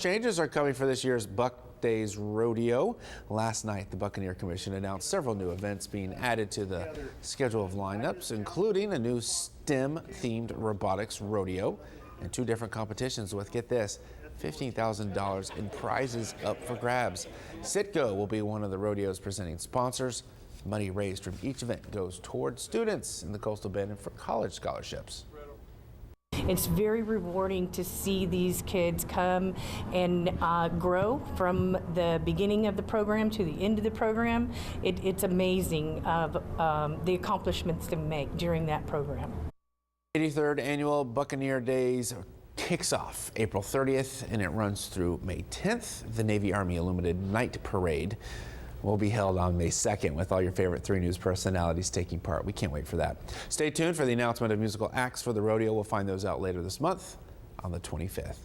Changes are coming for this year's Buc Days Rodeo. Last night, the Buccaneer Commission announced several new events being added to the schedule of lineups, including a new STEM-themed robotics rodeo and 2 different competitions with, get this, $15,000 in prizes up for grabs. Citgo will be one of the rodeo's presenting sponsors. Money raised from each event goes towards students in the Coastal Bend and for college scholarships. It's very rewarding to see these kids come and grow from the beginning of the program to the end of the program. It's amazing of the accomplishments they make during that program. 83rd annual Buccaneer Days kicks off April 30th and it runs through May 10th. The Navy Army Illuminated Night Parade will be held on May 2nd with all your favorite 3 News personalities taking part. We can't wait for that. Stay tuned for the announcement of musical acts for the rodeo. We'll find those out later this month on the 25th.